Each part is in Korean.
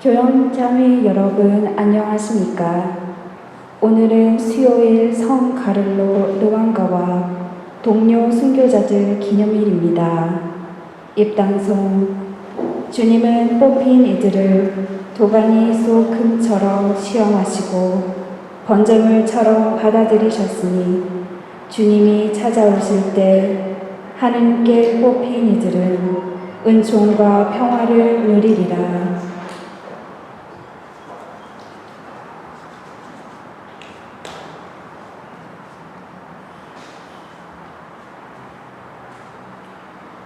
교영자매 여러분 안녕하십니까? 오늘은 수요일 성 가를로 르왕가와 동료 순교자들 기념일입니다. 입당송 주님은 뽑힌 이들을 도가니 속 금처럼 시험하시고 번제물처럼 받아들이셨으니 주님이 찾아오실 때 하느님께 뽑힌 이들은 은총과 평화를 누리리라.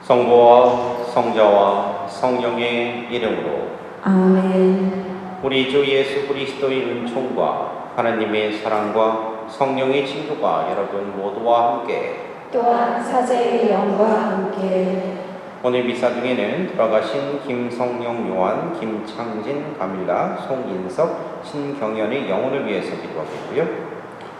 성부와 성자와 성령의 이름으로 아멘. 우리 주 예수 그리스도의 은총과 하나님의 사랑과 성령의 친구가 여러분 모두와 함께 또한 사제의 영과 함께 오늘 미사 중에는 돌아가신 김성령 요한, 김창진, 가밀라, 송인석, 신경연의 영혼을 위해서 기도하겠고요.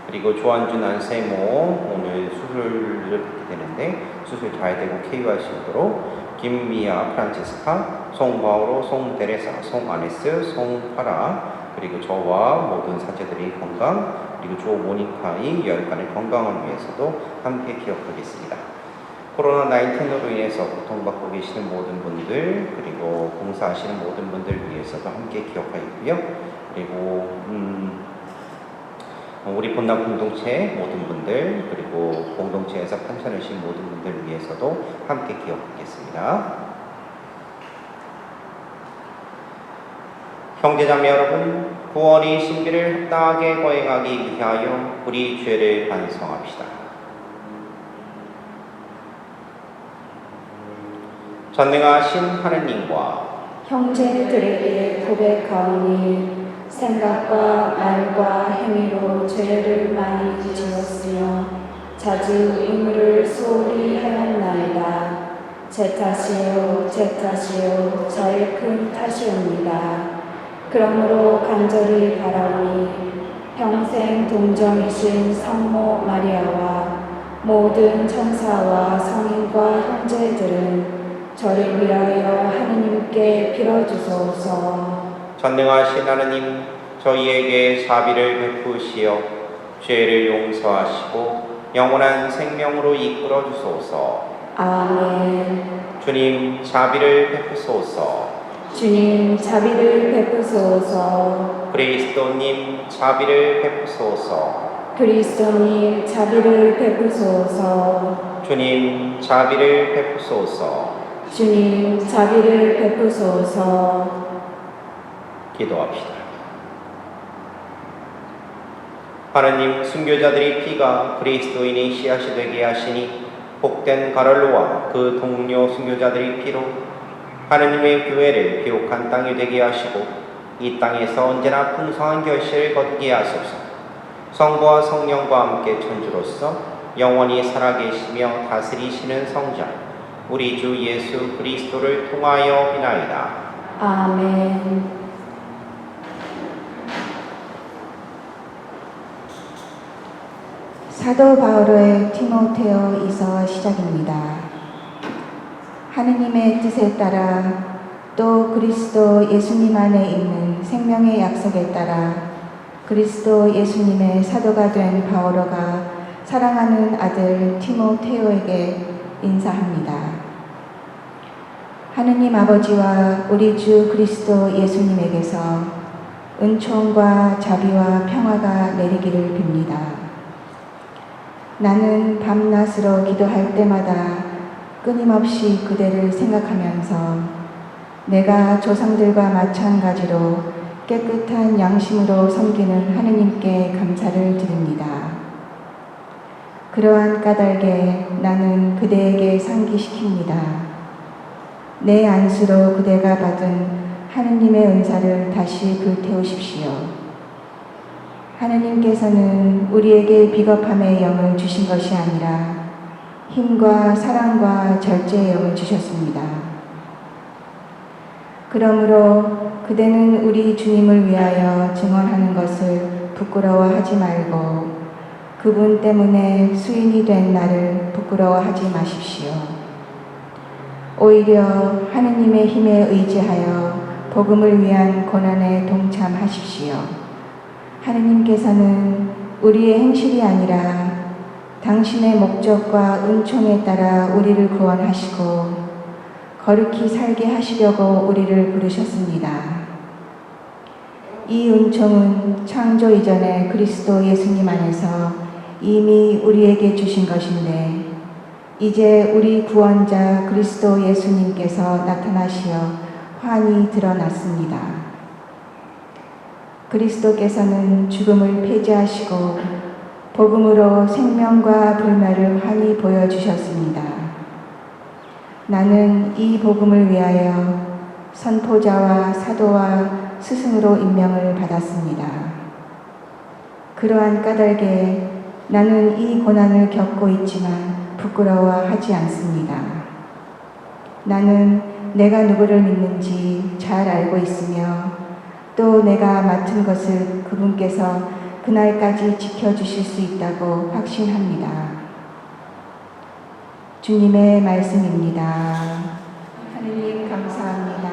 그리고 조한준 안세모 오늘 수술을 받게 되는데 수술 잘 되고 쾌유할 수 있도록 김미아 프란치스카, 송바오로, 송데레사, 송아네스, 송파라 그리고 저와 모든 사제들의 건강 그리고 조 모니카의 열간의 건강을 위해서도 함께 기억하겠습니다. 코로나19으로 인해서 고통받고 계시는 모든 분들 그리고 봉사하시는 모든 분들 위해서도 함께 기억하겠고요. 그리고 우리 본당 공동체 모든 분들 그리고 공동체에서 판찬하신 모든 분들 위해서도 함께 기억하겠습니다. 형제자매 여러분, 구원의 신비를 합당하게 거행하기 위하여 우리 죄를 반성합시다. 전능하신 하느님과 형제들에게 고백하오니 생각과 말과 행위로 죄를 많이 지었으며 자주 의무를 소홀히 하였나이다. 제 탓이요 제 탓이요 저의 큰 탓이옵니다. 그러므로 간절히 바라오니 평생 동정이신 성모 마리아와 모든 천사와 성인과 형제들은 저를 위하여 하느님께 빌어주소서. 전능하신 하느님, 저희에게 자비를 베푸시어 죄를 용서하시고 영원한 생명으로 이끌어 주소서. 아멘. 주님, 자비를 베푸소서. 주님, 자비를 베푸소서. 그리스도님, 자비를 베푸소서. 그리스도님, 자비를 베푸소서. 주님, 자비를 베푸소서. 주님, 자비를 베푸소서. 기도합시다. 하나님, 순교자들의 피가 그리스도인의 씨앗이 되게 하시니 복된 가를로와 그 동료 순교자들의 피로 하나님의 교회를 비옥한 땅이 되게 하시고 이 땅에서 언제나 풍성한 결실을 거두게 하소서. 성부와 성령과 함께 천주로서 영원히 살아계시며 다스리시는 성자 우리 주 예수 그리스도를 통하여 비나이다. 아멘. 사도 바오로의 티모테오이서 시작입니다. 하느님의 뜻에 따라 또 그리스도 예수님 안에 있는 생명의 약속에 따라 그리스도 예수님의 사도가 된 바오로가 사랑하는 아들 티모테오에게 인사합니다. 하느님 아버지와 우리 주 그리스도 예수님에게서 은총과 자비와 평화가 내리기를 빕니다. 나는 밤낮으로 기도할 때마다 끊임없이 그대를 생각하면서 내가 조상들과 마찬가지로 깨끗한 양심으로 섬기는 하느님께 감사를 드립니다. 그러한 까닭에 나는 그대에게 상기시킵니다. 내 안수로 그대가 받은 하느님의 은사를 다시 불태우십시오. 하느님께서는 우리에게 비겁함의 영을 주신 것이 아니라 힘과 사랑과 절제의 영을 주셨습니다. 그러므로 그대는 우리 주님을 위하여 증언하는 것을 부끄러워하지 말고 그분 때문에 수인이 된 나를 부끄러워하지 마십시오. 오히려 하느님의 힘에 의지하여 복음을 위한 고난에 동참하십시오. 하느님께서는 우리의 행실이 아니라 당신의 목적과 은총에 따라 우리를 구원하시고 거룩히 살게 하시려고 우리를 부르셨습니다. 이 은총은 창조 이전에 그리스도 예수님 안에서 이미 우리에게 주신 것인데 이제 우리 구원자 그리스도 예수님께서 나타나시어 환히 드러났습니다. 그리스도께서는 죽음을 폐지하시고 복음으로 생명과 불멸을 환히 보여주셨습니다. 나는 이 복음을 위하여 선포자와 사도와 스승으로 임명을 받았습니다. 그러한 까닭에 나는 이 고난을 겪고 있지만 부끄러워하지 않습니다. 나는 내가 누구를 믿는지 잘 알고 있으며 또 내가 맡은 것을 그분께서 그날까지 지켜주실 수 있다고 확신합니다. 주님의 말씀입니다. 하느님 감사합니다.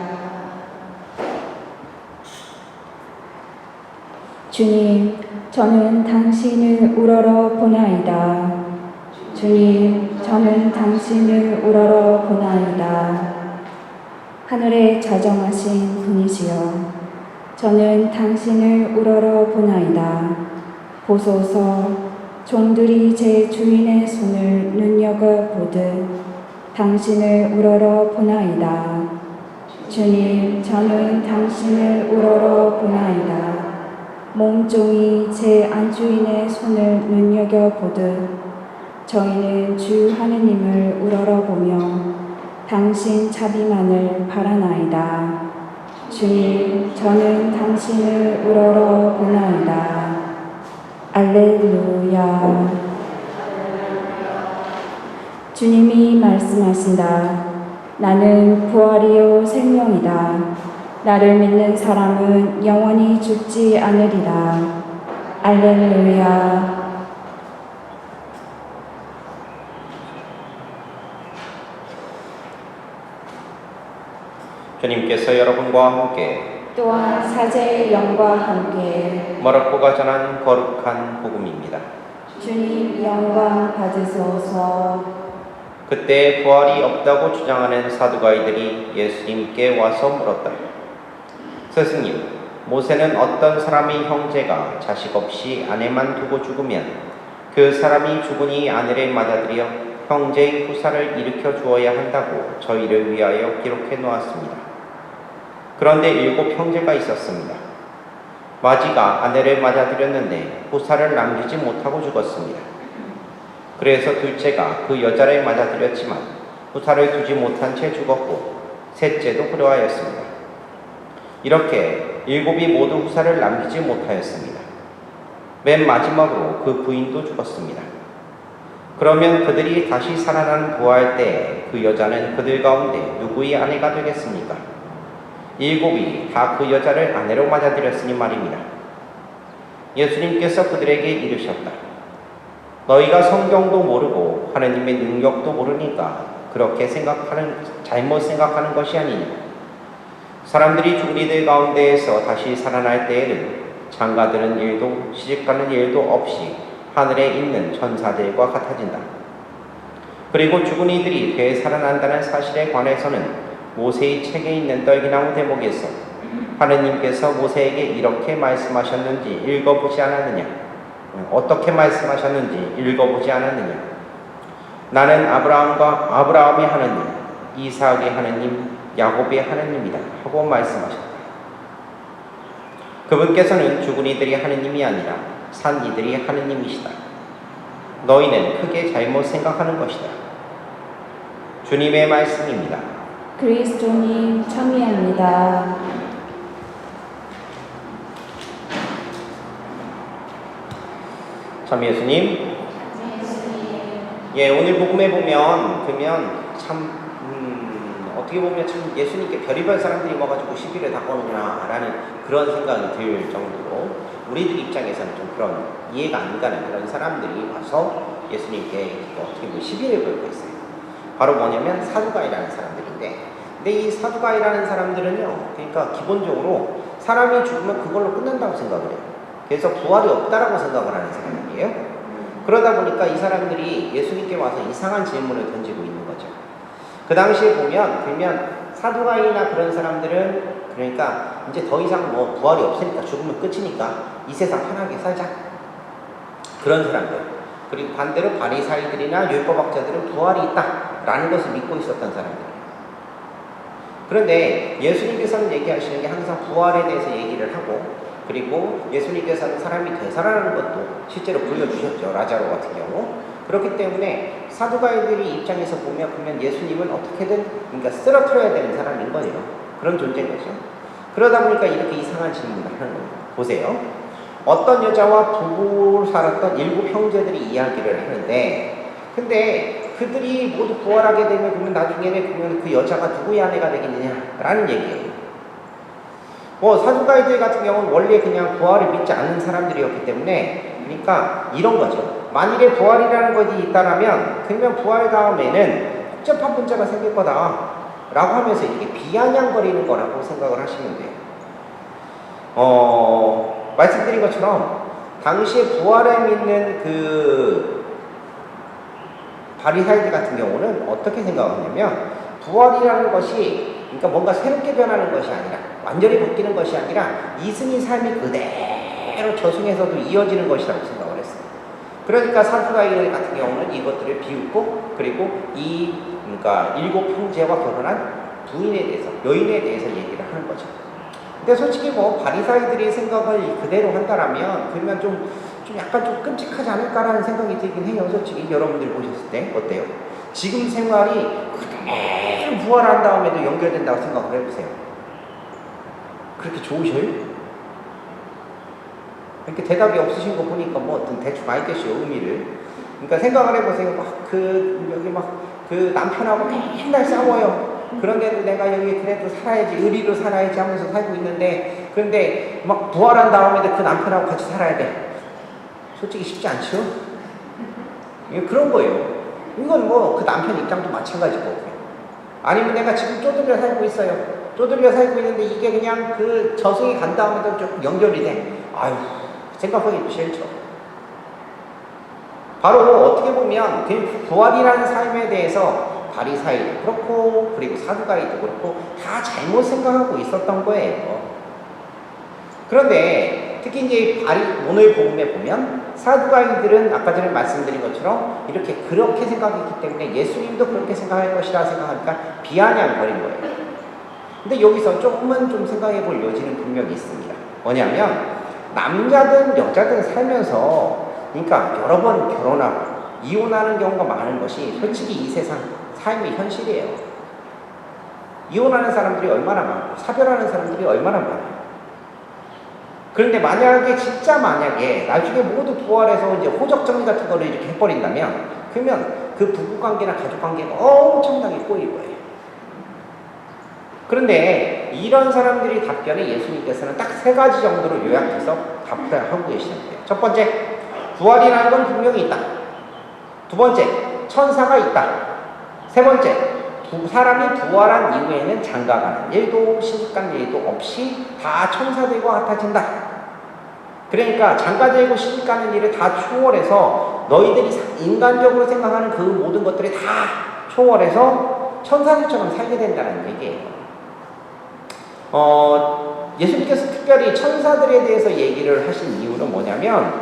주님, 저는 당신을 우러러 보나이다. 주님, 저는 당신을 우러러 보나이다. 하늘에 자정하신 분이시여, 저는 당신을 우러러 보나이다. 보소서, 종들이 제 주인의 손을 눈여겨보듯 당신을 우러러 보나이다. 주님, 저는 당신을 우러러 보나이다. 몸종이 제 안주인의 손을 눈여겨보듯 저희는 주 하느님을 우러러보며 당신 자비만을 바라나이다. 주님, 저는 당신을 우러러 보나이다. 알렐루야. 주님이 말씀하신다. 나는 부활이요 생명이다. 나를 믿는 사람은 영원히 죽지 않으리라. 알렐루야. 주님께서 여러분과 함께 또한 사제의 영과 함께 마르코가 전한 거룩한 복음입니다. 주님 영광 받으소서. 그때 부활이 없다고 주장하는 사두가이들이 예수님께 와서 물었다. 스승님, 모세는 어떤 사람의 형제가 자식 없이 아내만 두고 죽으면 그 사람이 죽으니 아내를 맞아들여 형제의 후사를 일으켜 주어야 한다고 저희를 위하여 기록해 놓았습니다. 그런데 7 형제가 있었습니다. 마지가 아내를 맞아들였는데 후사를 남기지 못하고 죽었습니다. 그래서 둘째가 그 여자를 맞아들였지만 후사를 두지 못한 채 죽었고 셋째도 그러하였습니다. 이렇게 7이 모두 후사를 남기지 못하였습니다. 맨 마지막으로 그 부인도 죽었습니다. 그러면 그들이 다시 살아난 부활 때에 그 여자는 그들 가운데 누구의 아내가 되겠습니까? 7이 다 그 여자를 아내로 맞아들였으니 말입니다. 예수님께서 그들에게 이르셨다. 너희가 성경도 모르고 하느님의 능력도 모르니까 그렇게 잘못 생각하는 것이 아니냐. 사람들이 죽은 이들 가운데에서 다시 살아날 때에는 장가드는 일도 시집가는 일도 없이 하늘에 있는 천사들과 같아진다. 그리고 죽은 이들이 되살아난다는 사실에 관해서는 모세의 책에 있는 떨기나무 대목에서 하느님께서 모세에게 이렇게 말씀하셨는지 읽어보지 않았느냐? 어떻게 말씀하셨는지 읽어보지 않았느냐? 나는 아브라함의 하느님, 이삭의 하느님, 야곱의 하느님이다 하고 말씀하셨다. 그분께서는 죽은 이들이 하느님이 아니라 산 이들이 하느님이시다. 너희는 크게 잘못 생각하는 것이다. 주님의 말씀입니다. 그리스도님 참여합니다. 참 예수님. 예, 오늘 복음에 보면 참 어떻게 보면 참 예수님께 별의별 사람들이 와가지고 시비를 닦아오구나 라는 그런 생각이 들 정도로 우리들 입장에서는 좀 그런 이해가 안 가는 그런 사람들이 와서 예수님께 어떻게 보면 시비를 걸고 있어요. 바로 뭐냐면 사두가이라는 사람들인데 근데 이 사두가이라는 사람들은요, 그러니까 기본적으로 사람이 죽으면 그걸로 끝난다고 생각을 해요. 그래서 부활이 없다라고 생각을 하는 사람이에요. 그러다 보니까 이 사람들이 예수님께 와서 이상한 질문을 던지고 있는 거죠. 그 당시에 보면 그러면 사두가이나 그런 사람들은 그러니까 이제 더 이상 뭐 부활이 없으니까 죽으면 끝이니까 이 세상 편하게 살자. 그런 사람들. 그리고 반대로 바리사이들이나 율법학자들은 부활이 있다라는 것을 믿고 있었던 사람들이에요. 그런데 예수님께서는 얘기하시는 게 항상 부활에 대해서 얘기를 하고, 그리고 예수님께서는 사람이 되살아나는 것도 실제로 보여주셨죠. 라자로 같은 경우. 그렇기 때문에 사두가이들이 입장에서 보면 그러면 예수님은 어떻게든 그러니까 쓰러뜨려야 되는 사람인 거예요. 그런 존재인 거죠. 그러다 보니까 이렇게 이상한 질문을 하는 겁니다. 보세요. 어떤 여자와 부부를 살았던 7 형제들이 이야기를 하는데, 근데 그들이 모두 부활하게 되면 그러면 나중에는 그러면 그 여자가 누구의 아내가 되겠느냐라는 얘기예요. 뭐 사두가이들 같은 경우는 원래 그냥 부활을 믿지 않는 사람들이었기 때문에, 그러니까 이런 거죠. 만일에 부활이라는 것이 있다라면 그러면 부활 다음에는 복잡한 문제가 생길 거다라고 하면서 이렇게 비아냥거리는 거라고 생각을 하시면 돼요. 말씀드린 것처럼 당시에 부활을 믿는 그 바리사이들 같은 경우는 어떻게 생각하냐면, 부활이라는 것이 그러니까 뭔가 새롭게 변하는 것이 아니라, 완전히 바뀌는 것이 아니라 이승의 삶이 그대로 저승에서도 이어지는 것이라고 생각을 했어요. 그러니까 사두가이들 같은 경우는 이것들을 비웃고, 그리고 그러니까 7 형제와 결혼한 부인에 대해서, 여인에 대해서 얘기를 하는 거죠. 근데 솔직히 뭐 바리사이들의 생각을 그대로 한다라면 그러면 좀 약간 좀 끔찍하지 않을까라는 생각이 들긴 해요. 솔직히 여러분들이 보셨을 때 어때요? 지금 생활이 그대로 부활한 다음에도 연결된다고 생각을 해보세요. 그렇게 좋으셔요? 이렇게 대답이 없으신 거 보니까 뭐 어떤 대충 알겠어요, 의미를. 그러니까 생각을 해보세요. 여기 그 남편하고 맨날 싸워요. 그런데도 내가 여기 그래도 살아야지, 의리로 살아야지 하면서 살고 있는데, 그런데 막 부활한 다음에도 그 남편하고 같이 살아야 돼. 솔직히 쉽지 않죠? 그런 거예요. 이건 뭐 그 남편 입장도 마찬가지고. 아니면 내가 지금 쪼들려 살고 있어요. 쪼들려 살고 있는데 이게 그냥 그 저승이 간 다음에도 좀 연결이 돼. 아유, 생각하기도 싫죠. 바로 어떻게 보면 그 부활이라는 삶에 대해서 바리사이도 그렇고, 그리고 사두가이도 그렇고 다 잘못 생각하고 있었던 거예요. 그런데 특히 이제 오늘 복음에 보면 사두가이들은 아까 전에 말씀드린 것처럼 그렇게 생각했기 때문에 예수님도 그렇게 생각할 것이라 생각하니까 비아냥거린 거예요. 근데 여기서 조금은 좀 생각해 볼 여지는 분명히 있습니다. 뭐냐면 남자든 여자든 살면서 그러니까 여러 번 결혼하고 이혼하는 경우가 많은 것이 솔직히 이 세상 삶의 현실이에요. 이혼하는 사람들이 얼마나 많고 사별하는 사람들이 얼마나 많아요. 그런데 진짜 만약에 나중에 모두 부활해서 이제 호적정리 같은 거를 이렇게 해버린다면, 그러면 그 부부관계나 가족관계가 엄청나게 꼬일 거예요. 그런데 이런 사람들이 답변에 예수님께서는 딱 3가지 정도로 요약해서 답변을 하고 계시는데요. 첫 번째, 부활이라는 건 분명히 있다. 2 번째, 천사가 있다. 3 번째, 사람이 부활한 이후에는 장가가는 일도 시집가는 일도 없이 다 천사들과 같아진다. 그러니까 장가들고 시집가는 일을 다 초월해서 너희들이 인간적으로 생각하는 그 모든 것들이 다 초월해서 천사들처럼 살게 된다는 얘기예요. 예수님께서 특별히 천사들에 대해서 얘기를 하신 이유는 뭐냐면,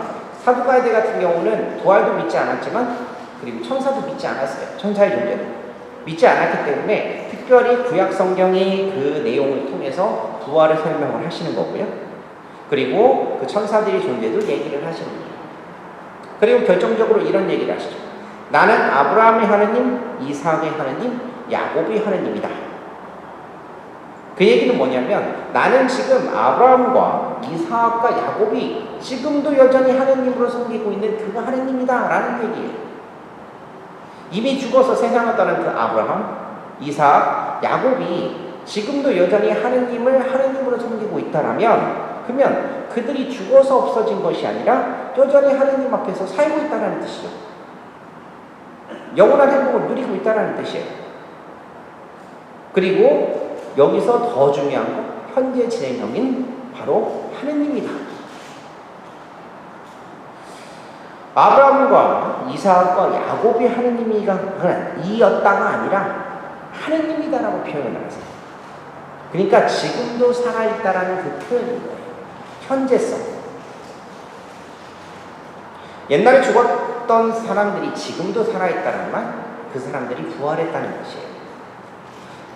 사두가이들 같은 경우는 부활도 믿지 않았지만 그리고 천사도 믿지 않았어요. 천사의 존재도 믿지 않았기 때문에 특별히 구약 성경의 그 내용을 통해서 부활을 설명을 하시는 거고요. 그리고 그 천사들의 존재도 얘기를 하시는 거예요. 그리고 결정적으로 이런 얘기를 하시죠. 나는 아브라함의 하느님, 이삭의 하느님, 야곱의 하느님이다. 그 얘기는 뭐냐면 나는 지금 아브라함과 이삭과 야곱이 지금도 여전히 하느님으로 섬기고 있는 그가 하느님이다 라는 얘기예요. 이미 죽어서 세상을 떠난 그 아브라함, 이삭, 야곱이 지금도 여전히 하느님을 하느님으로 섬기고 있다라면, 그러면 그들이 죽어서 없어진 것이 아니라 여전히 하느님 앞에서 살고 있다는 뜻이죠. 영원한 행복을 누리고 있다는 뜻이에요. 그리고 여기서 더 중요한 건 현재 진행형인 바로 하느님이다. 아브라함과 이삭과 야곱이 하느님이었다가 아니라 하느님이다라고 표현을 하세요. 그러니까 지금도 살아있다라는 그 표현인 거예요. 현재성. 옛날에 죽었던 사람들이 지금도 살아있다는 말, 그 사람들이 부활했다는 것이에요.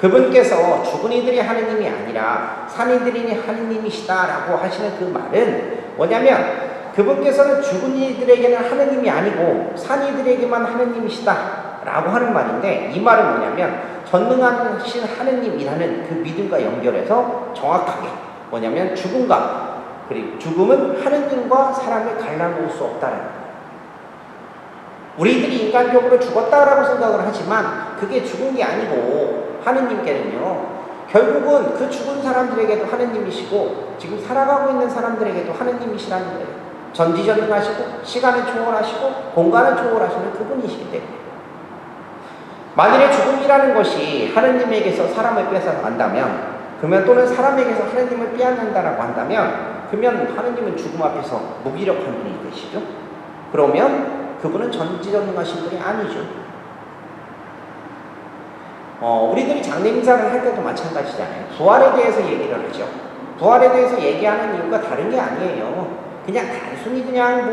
그분께서 죽은 이들이 하느님이 아니라 산 이들이 하느님이시다라고 하시는 그 말은 뭐냐면 그분께서는 죽은 이들에게는 하느님이 아니고 산 이들에게만 하느님이시다라고 하는 말인데, 이 말은 뭐냐면 전능하신 하느님이라는 그 믿음과 연결해서 정확하게 뭐냐면 죽음과, 그리고 죽음은 하느님과 사람을 갈라놓을 수 없다는 거예요. 우리들이 인간적으로 죽었다라고 생각을 하지만 그게 죽은 게 아니고 하느님께는요, 결국은 그 죽은 사람들에게도 하느님이시고 지금 살아가고 있는 사람들에게도 하느님이시라는 거예요. 전지전능하시고 시간을 초월하시고 공간을 초월하시는 그분이시기 때문에, 만일에 죽음이라는 것이 하느님에게서 사람을 뺏어 간다면, 그러면 또는 사람에게서 하느님을 빼앗는다라고 한다면, 그러면 하느님은 죽음 앞에서 무기력한 분이 되시죠. 그러면 그분은 전지전능하신 분이 아니죠. 우리들이 장례인사를 할 때도 마찬가지잖아요. 부활에 대해서 얘기를 하죠. 부활에 대해서 얘기하는 이유가 다른 게 아니에요. 그냥 단순히 그냥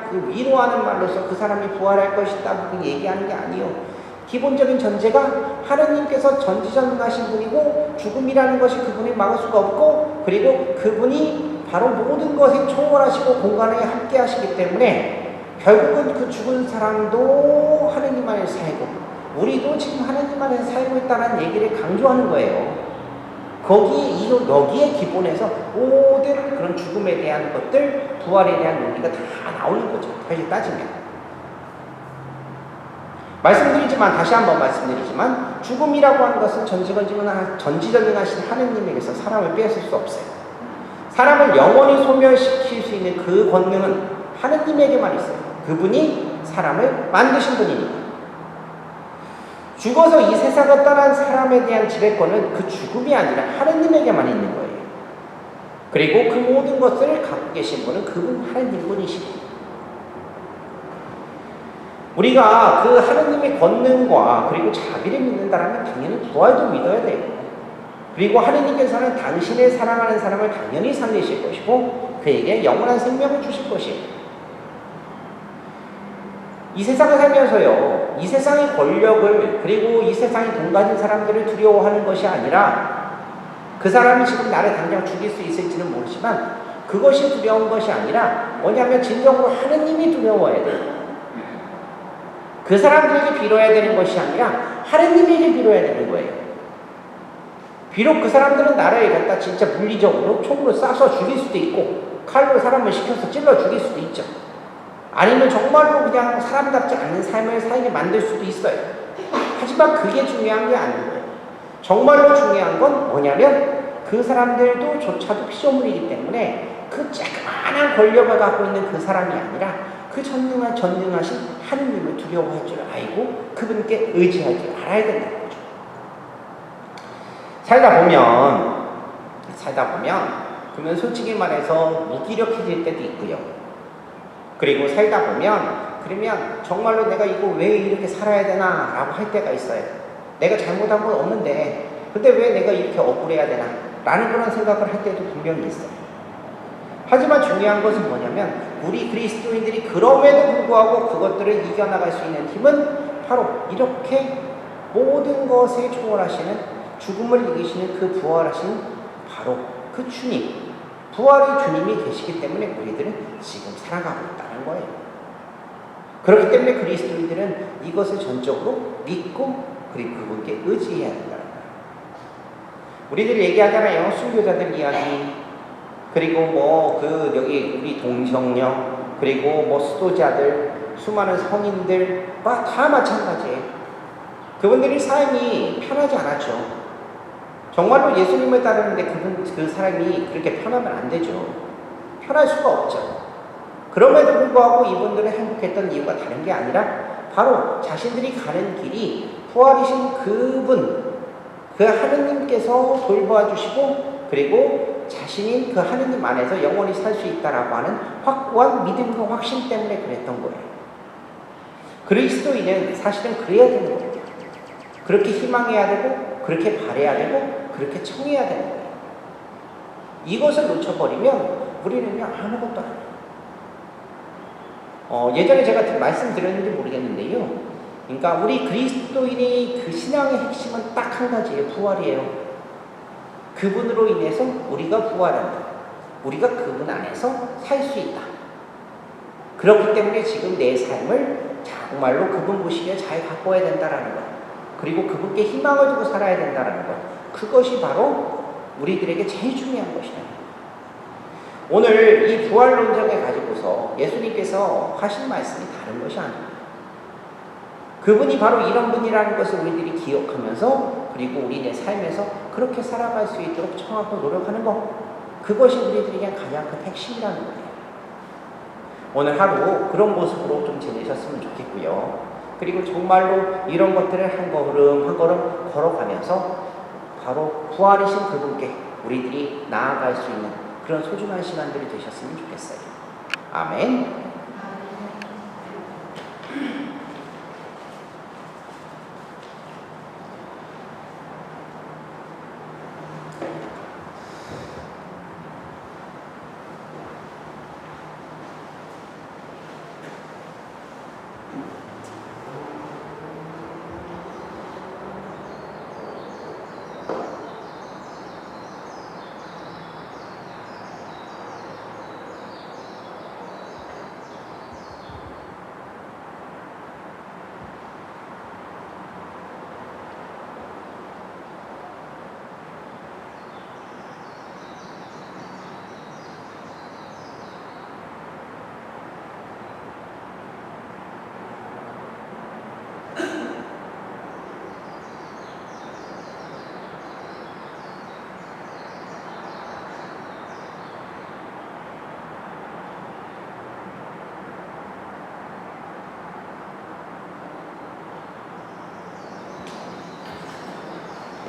그 위로하는 말로서 그 사람이 부활할 것이다 얘기하는 게 아니에요. 기본적인 전제가 하느님께서 전지전능하신 분이고 죽음이라는 것이 그분이 막을 수가 없고, 그리고 그분이 바로 모든 것에 초월하시고 공간에 함께 하시기 때문에 결국은 그 죽은 사람도 하느님 안에서 살고 우리도 지금 하느님 안에서 살고 있다는 얘기를 강조하는 거예요. 여기에 기본에서 모든 그런 죽음에 대한 것들, 부활에 대한 논리가 다 나오는 거죠. 사실 따지면. 다시 한번 말씀드리지만 죽음이라고 하는 것은 전지전능하신 하느님에게서 사람을 빼앗을 수 없어요. 사람을 영원히 소멸시킬 수 있는 그 권능은 하느님에게만 있어요. 그분이 사람을 만드신 분이니까. 죽어서 이 세상을 떠난 사람에 대한 지배권은 그 죽음이 아니라 하느님에게만 있는 거예요. 그리고 그 모든 것을 갖고 계신 분은 그분 하느님뿐이시고, 우리가 그 하느님의 권능과 그리고 자비를 믿는다면 당연히 부활도 믿어야 돼요. 그리고 하느님께서는 당신의 사랑하는 사람을 당연히 살리실 것이고 그에게 영원한 생명을 주실 것이에요. 이 세상을 살면서요, 이 세상의 권력을, 그리고 이 세상의 돈 가진 사람들을 두려워하는 것이 아니라, 그 사람이 지금 나를 당장 죽일 수 있을지는 모르지만 그것이 두려운 것이 아니라 뭐냐면 진정으로 하느님이 두려워야 돼요. 그 사람들에게 빌어야 되는 것이 아니라 하느님에게 빌어야 되는 거예요. 비록 그 사람들은 나를 갖다 진짜 물리적으로 총으로 쏴서 죽일 수도 있고 칼로 사람을 시켜서 찔러 죽일 수도 있죠. 아니면 정말로 그냥 사람답지 않은 삶을 살게 만들 수도 있어요. 하지만 그게 중요한 게 아니에요. 정말로 중요한 건 뭐냐면 그 사람들도 조차도 피조물이기 때문에 그 조그마한 권력을 갖고 있는 그 사람이 아니라 그 전능하신 하느님을 두려워할 줄 알고 그분께 의지할 줄 알아야 된다는 거죠. 살다 보면 그러면 솔직히 말해서 무기력해질 때도 있고요. 그리고 살다 보면 그러면 정말로 내가 이거 왜 이렇게 살아야 되나 라고 할 때가 있어요. 내가 잘못한 건 없는데 근데 왜 내가 이렇게 억울해야 되나 라는 그런 생각을 할 때도 분명히 있어요. 하지만 중요한 것은 뭐냐면 우리 그리스도인들이 그럼에도 불구하고 그것들을 이겨나갈 수 있는 힘은 바로 이렇게 모든 것에 초월하시는, 죽음을 이기시는 그 부활하신 바로 그 주님, 부활의 주님이 계시기 때문에 우리들은 지금 살아가고 있다는 거예요. 그렇기 때문에 그리스도인들은 이것을 전적으로 믿고 그리고 그분께 의지해야 된다는 거예요. 우리들이 얘기하잖아요. 순교자들 이야기, 그리고 여기 우리 동성령, 그리고 수도자들, 수많은 성인들과 다 마찬가지예요. 그분들이 삶이 편하지 않았죠. 정말로 예수님을 따르는데 그 사람이 그렇게 편하면 안 되죠. 편할 수가 없죠. 그럼에도 불구하고 이분들은 행복했던 이유가 다른 게 아니라 바로 자신들이 가는 길이 부활이신 그분, 그 하느님께서 돌보아 주시고 그리고 자신이 그 하느님 안에서 영원히 살 수 있다라고 하는 확고한 믿음과 확신 때문에 그랬던 거예요. 그리스도인은 사실은 그래야 되는 겁니다. 그렇게 희망해야 되고 그렇게 바라야 되고 그렇게 청해야 되는 거예요. 이것을 놓쳐버리면 우리는요 아무것도 안 해요. 예전에 제가 말씀드렸는지 모르겠는데요. 그러니까 우리 그리스도인의 그 신앙의 핵심은 딱 한 가지예요. 부활이에요. 그분으로 인해서 우리가 부활한다. 우리가 그분 안에서 살 수 있다. 그렇기 때문에 지금 내 삶을 정말로 그분 보시기에 잘 바꿔야 된다라는 것. 그리고 그분께 희망을 두고 살아야 된다라는 것. 그것이 바로 우리들에게 제일 중요한 것이다. 오늘 이 부활론정에 가지고서 예수님께서 하신 말씀이 다른 것이 아닙니다. 그분이 바로 이런 분이라는 것을 우리들이 기억하면서 그리고 우리의 삶에서 그렇게 살아갈 수 있도록 청하고 노력하는 것. 그것이 우리들에게 가장 큰 핵심이라는 거예요. 오늘 하루 그런 모습으로 좀 지내셨으면 좋겠고요. 그리고 정말로 이런 것들을 한 걸음 한 걸음 걸어가면서 바로 부활이신 그분께 우리들이 나아갈 수 있는 그런 소중한 시간들이 되셨으면 좋겠어요. 아멘.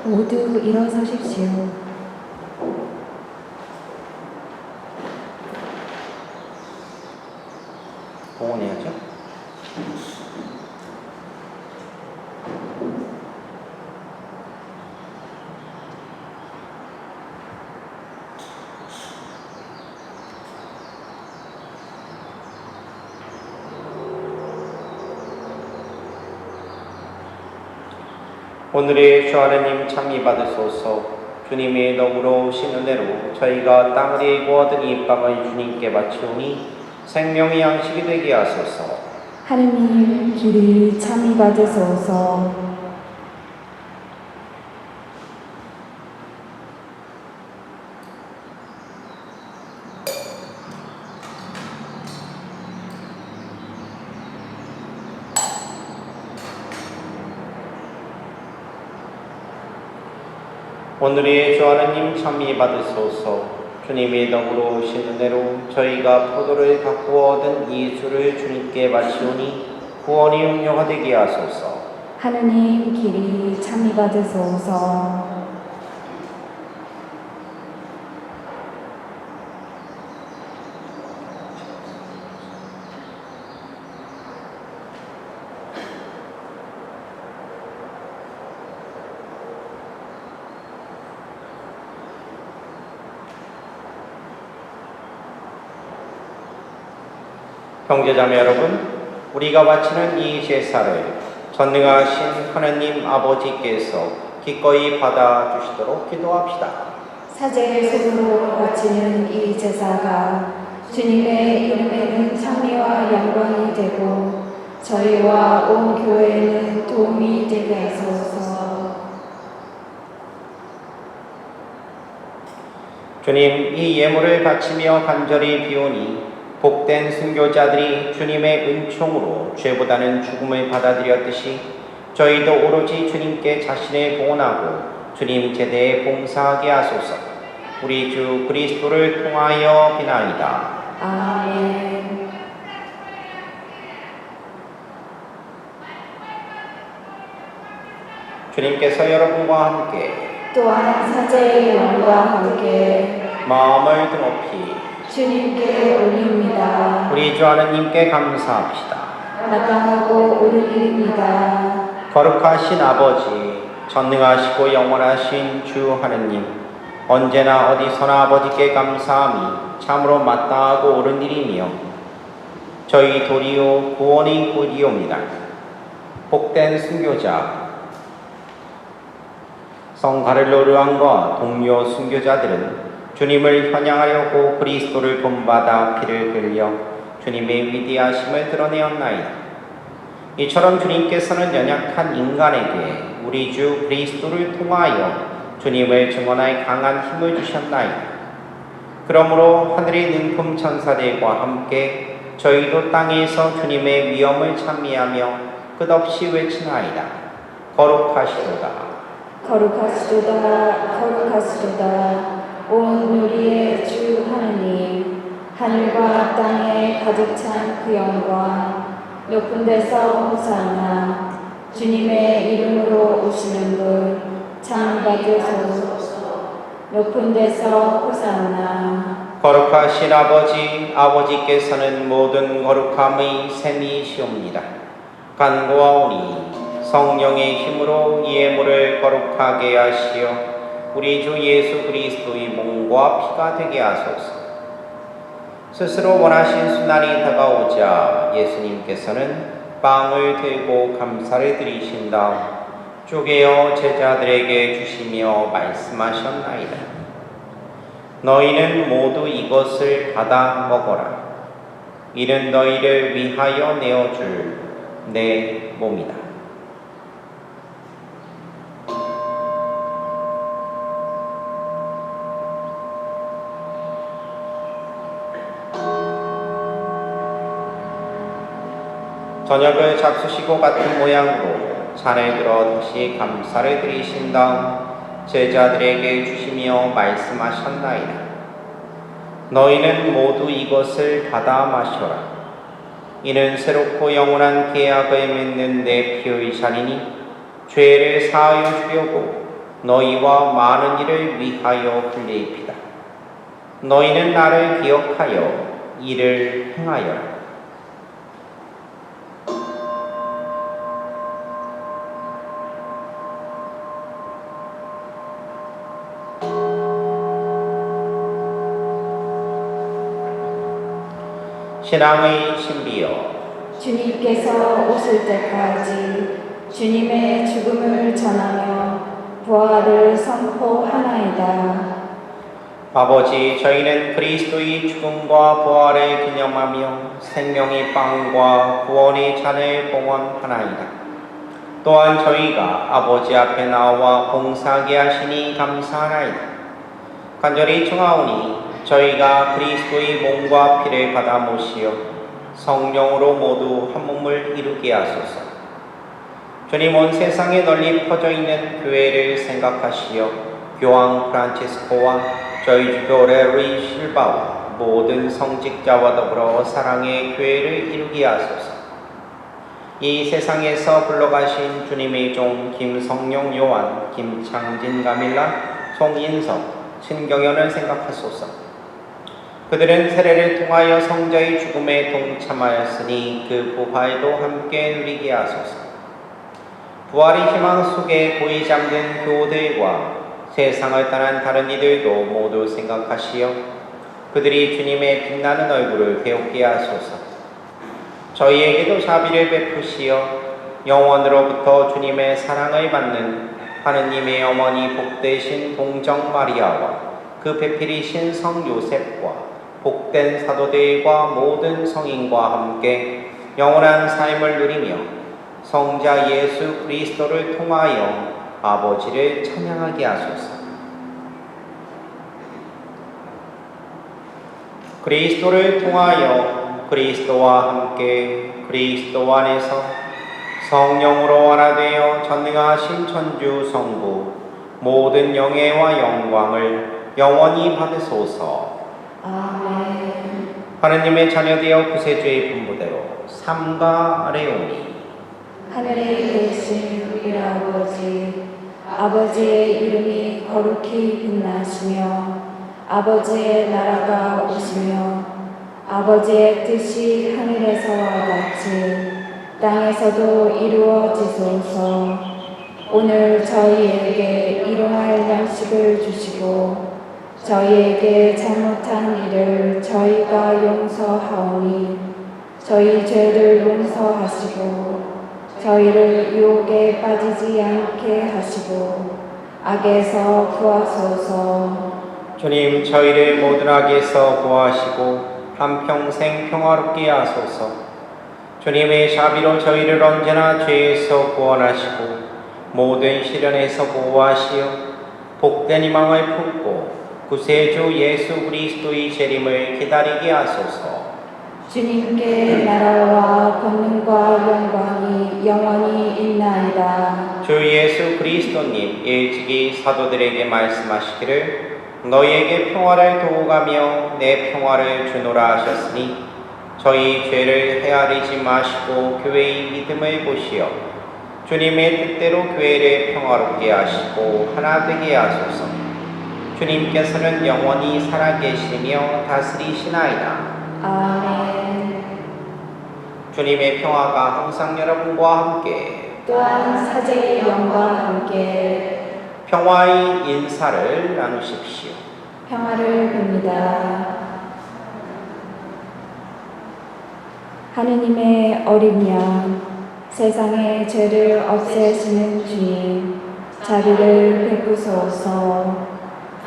모두 일어서십시오. 봉헌해야죠. 오늘의 주 하나님 참미 받으소서. 주님의 너그러우신 은혜로 저희가 땅 위에 구하던 이 빵을 주님께 바치오니 생명의 양식이 되게 하소서. 하느님 길이 참이 받으소서. 오늘의 주 하나님 참미 받으소서. 주님의 너그러우신 은혜로 저희가 포도를 갖고 얻은 이 주를 주님께 바치오니 구원이 음료가 되게 하소서. 하느님 길이 참이 받으소서. 형제자매 여러분, 우리가 바치는 이 제사를 전능하신 하느님 아버지께서 기꺼이 받아주시도록 기도합시다. 사제의 손으로 바치는 이 제사가 주님의 이름에는 찬미와 영광이 되고 저희와 온 교회에는 도움이 되게 하소서. 주님, 이 예물을 바치며 간절히 비오니 복된 순교자들이 주님의 은총으로 죄보다는 죽음을 받아들였듯이 저희도 오로지 주님께 자신을 봉헌하고 주님 제대에 봉사하게 하소서. 우리 주 그리스도를 통하여 비나이다. 아멘. 주님께서 여러분과 함께 또한 사제의 영과 함께 마음을 드높이 주님께 올립니다. 우리 주 하느님께 감사합시다. 마땅하고 옳은 일입니다. 거룩하신 아버지, 전능하시고 영원하신 주 하느님, 언제나 어디서나 아버지께 감사함이 참으로 마땅하고 옳은 일이며 저희 도리오 구원의 도리오입니다. 복된 순교자 성 가를로르왕과 동료 순교자들은 주님을 환영하려고 그리스도를 본받아 피를 흘려 주님의 위대하심을 드러내었나이다. 이처럼 주님께서는 연약한 인간에게 우리 주 그리스도를 통하여 주님을 증언할 강한 힘을 주셨나이다. 그러므로 하늘의 능품 천사들과 함께 저희도 땅에서 주님의 위엄을 찬미하며 끝없이 외치나이다. 거룩하시도다. 거룩하시도다. 거룩하시도다. 온 우리의 주 하느님, 하늘과 땅에 가득 찬 그 영광, 높은 데서 호산나. 주님의 이름으로 오시는 분 참 받으소서. 높은 데서 호산나. 거룩하신 아버지, 아버지께서는 모든 거룩함의 샘이시옵니다. 간구하오니 성령의 힘으로 이 예물을 거룩하게 하시어 우리 주 예수 그리스도의 몸과 피가 되게 하소서. 스스로 원하신 순환이 다가오자 예수님께서는 빵을 들고 감사를 드리신 다음 쪼개어 제자들에게 주시며 말씀하셨나이다. 너희는 모두 이것을 받아 먹어라. 이는 너희를 위하여 내어줄 내 몸이다. 저녁을 잡수시고 같은 모양으로 잔을 들어 다시 감사를 드리신 다음 제자들에게 주시며 말씀하셨나이다. 너희는 모두 이것을 받아 마셔라. 이는 새롭고 영원한 계약을 맺는 내 피의 잔이니 죄를 사하여 주려고 너희와 많은 이를 위하여 흘리이다. 너희는 나를 기억하여 이를 행하여라. 신앙의 신비여, 주님께서 오실 때까지 주님의 죽음을 전하며 부활을 선포하나이다. 아버지, 저희는 그리스도의 죽음과 부활을 기념하며 생명의 빵과 구원의 잔을 봉헌하나이다. 또한 저희가 아버지 앞에 나와 봉사하게 하시니 감사하나이다. 간절히 청하오니 저희가 그리스도의 몸과 피를 받아 모시어 성령으로 모두 한 몸을 이루게 하소서. 주님, 온 세상에 널리 퍼져 있는 교회를 생각하시어 교황 프란치스코와 저희 주교 레리 실바와 모든 성직자와 더불어 사랑의 교회를 이루게 하소서. 이 세상에서 불러가신 주님의 종 김성령 요한, 김창진 가밀라, 송인석, 신경연을 생각하소서. 그들은 세례를 통하여 성자의 죽음에 동참하였으니 그 부활도 함께 누리게 하소서. 부활의 희망 속에 고이 잠든 교우들과 세상을 떠난 다른 이들도 모두 생각하시어 그들이 주님의 빛나는 얼굴을 배우게 하소서. 저희에게도 자비를 베푸시어 영원으로부터 주님의 사랑을 받는 하느님의 어머니 복되신 동정 마리아와 그 배필이신 성 요셉과 복된 사도들과 모든 성인과 함께 영원한 삶을 누리며 성자 예수 그리스도를 통하여 아버지를 찬양하게 하소서. 그리스도를 통하여 그리스도와 함께 그리스도 안에서 성령으로 하나 되어 전능하신 천주 성부 모든 영예와 영광을 영원히 받으소서. 아멘. 하느님의 자녀되어 구세주의 분부대로 삼가 아뢰오니 하늘에 계신 우리 아버지, 아버지의 이름이 거룩히 빛나시며 아버지의 나라가 오시며 아버지의 뜻이 하늘에서와 같이 땅에서도 이루어지소서. 오늘 저희에게 일용할 양식을 주시고 저희에게 잘못한 일을 저희가 용서하오니 저희 죄를 용서하시고 저희를 유혹에 빠지지 않게 하시고 악에서 구하소서. 주님, 저희를 모든 악에서 구하시고 한평생 평화롭게 하소서. 주님의 자비로 저희를 언제나 죄에서 구원하시고 모든 시련에서 보호하시어 복된 희망을 품고 구세주 예수 그리스도의 재림을 기다리게 하소서. 주님께 나라와 권능과 영광이 영원히 있나이다. 주 예수 그리스도님 일찍이 사도들에게 말씀하시기를 너희에게 평화를 두고 가며 내 평화를 주노라 하셨으니 저희 죄를 헤아리지 마시고 교회의 믿음을 보시어 주님의 뜻대로 교회를 평화롭게 하시고 하나 되게 하소서. 주님께서는 영원히 살아계시며 다스리시나이다. 아멘. 주님의 평화가 항상 여러분과 함께 또한 사제의 영과 함께 평화의 인사를 나누십시오. 평화를 빕니다. 하느님의 어린 양, 세상의 죄를 없애시는 주님, 자비를 베푸소서.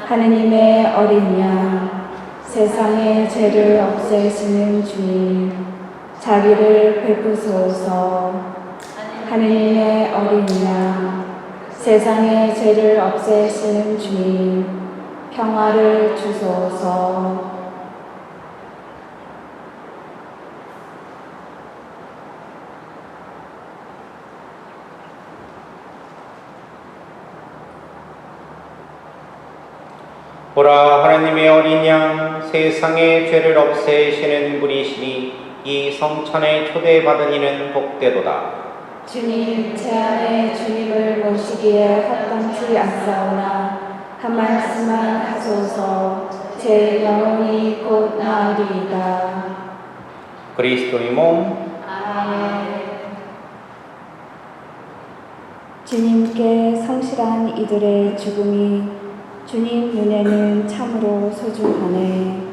하느님의 어린 양, 세상의 죄를 없애시는 주님, 자비를 베푸소서. 하느님의 어린 양, 세상의 죄를 없애시는 주님, 평화를 주소서. 보라, 하나님의 어린 양, 세상의 죄를 없애시는 분이시니 이 성찬에 초대받은 이는 복되도다. 주님, 제 안에 주님을 모시기에 합당치 않사오나 한 말씀만 하소서. 제 영혼이 곧 나으리이다. 그리스도의 몸, 아멘. 주님께 성실한 이들의 죽음이 주님 눈에는 참으로 소중하네.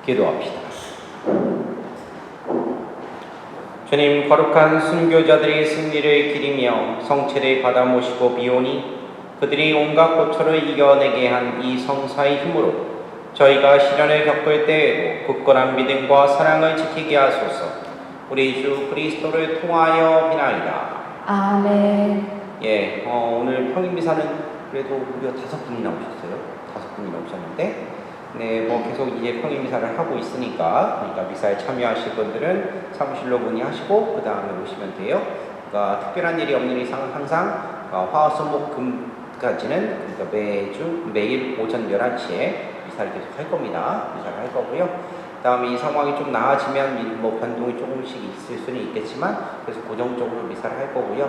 기도합시다. 주님, 거룩한 순교자들의 승리를 기리며 성체를 받아 모시고 비오니 그들이 온갖 고초를 이겨내게 한 이 성사의 힘으로 저희가 시련을 겪을 때에도 굳건한 믿음과 사랑을 지키게 하소서. 우리 주 그리스도를 통하여 비나이다. 아멘. 예, 오늘 평일미사는 그래도 우리가 5분이나 오셨어요. 5분이나 오셨는데, 네, 뭐 계속 이제 평일미사를 하고 있으니까, 그러니까 미사에 참여하실 분들은 사무실로 문의하시고 그 다음에 오시면 돼요. 그러니까 특별한 일이 없는 이상 항상 화수목금까지는 그러니까 매일 오전 11시에 미사를 계속 할 겁니다. 미사를 할 거고요. 그 다음에 이 상황이 좀 나아지면 뭐 변동이 조금씩 있을 수는 있겠지만 그래서 고정적으로 미사를 할 거고요.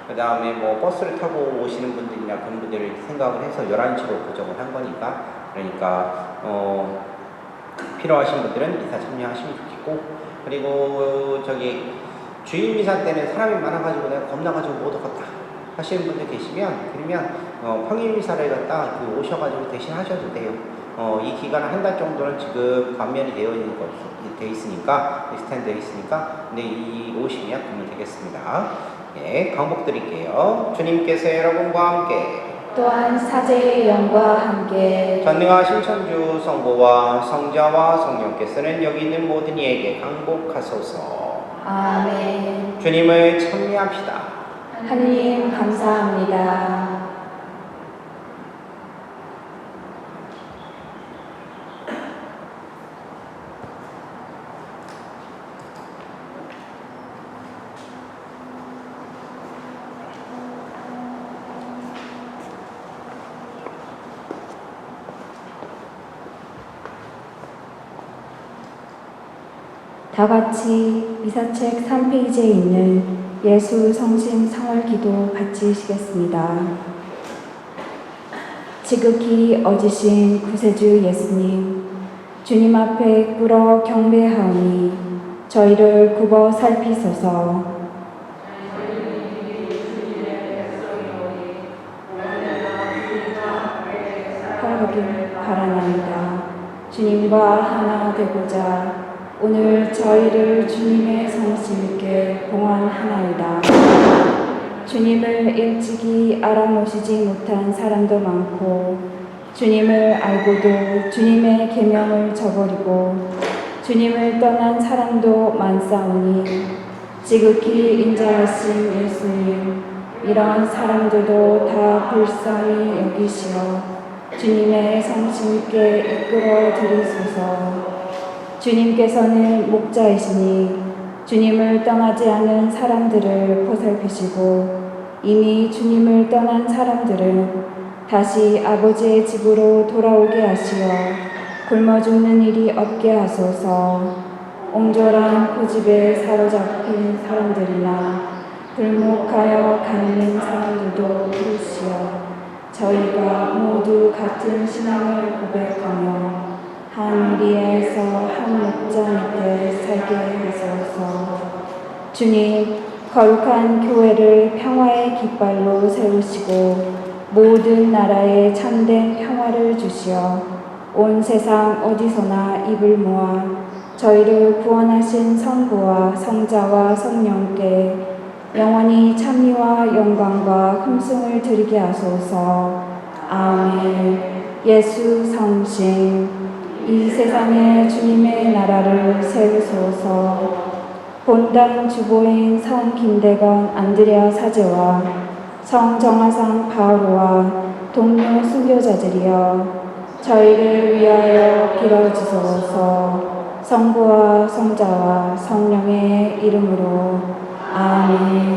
그 다음에 뭐 버스를 타고 오시는 분들이나 그런 분들을 생각을 해서 11시로 고정을 한 거니까, 그러니까 필요하신 분들은 미사 참여하시면 좋겠고, 그리고 저기 주일 미사 때는 사람이 많아가지고 내가 겁나가지고 못 오겠다 하시는 분들 계시면, 그러면 평일 미사를 갖다 오셔가지고 대신 하셔도 돼요. 이 기간 한 달 정도는 지금 감면이 되어 있는 거 돼 있으니까, 스탠드에 있으니까, 근데 오시면 그러면 되겠습니다. 예, 강복드릴게요. 주님께서 여러분과 함께 또한 사제의 영과 함께 전능하신 천주 성부와 성자와 성령께서는 여기 있는 모든 이에게 강복하소서. 아멘. 주님을 찬미합시다. 하느님 감사합니다. 다 같이 미사책 3페이지에 있는 예수 성심 성월기도 같이 시겠습니다. 지극히 어지신 구세주 예수님, 주님 앞에 꿇어 경배하오니 저희를 굽어 살피소서. 하길 바라나이다. 주님과 하나 되고자 오늘 저희를 주님의 성심께 봉헌하나이다. 주님을 일찍이 알아모시지 못한 사람도 많고, 주님을 알고도 주님의 계명을 저버리고 주님을 떠난 사람도 많사오니 지극히 인자하신 예수님, 이런 사람들도 다 불쌍히 여기시어 주님의 성심께 이끌어 드리소서. 주님께서는 목자이시니 주님을 떠나지 않은 사람들을 보살피시고 이미 주님을 떠난 사람들은 다시 아버지의 집으로 돌아오게 하시어 굶어 죽는 일이 없게 하소서. 옹졸한 고집에 사로잡힌 사람들이나 불목하여 갈린 사람들도 부르시어 저희가 모두 같은 신앙을 고백하며 한 위에서 한 목자 밑에 살게 하소서. 주님, 거룩한 교회를 평화의 깃발로 세우시고 모든 나라에 참된 평화를 주시어 온 세상 어디서나 입을 모아 저희를 구원하신 성부와 성자와 성령께 영원히 찬미와 영광과 hum승을 드리게 하소서. 아멘. 예수 성심, 이 세상에 주님의 나라를 세우소서. 본당 주보인 성 김대건 안드레아 사제와 성 정화상 바오로와 동료 순교자들이여 저희를 위하여 빌어주소서. 성부와 성자와 성령의 이름으로 아멘.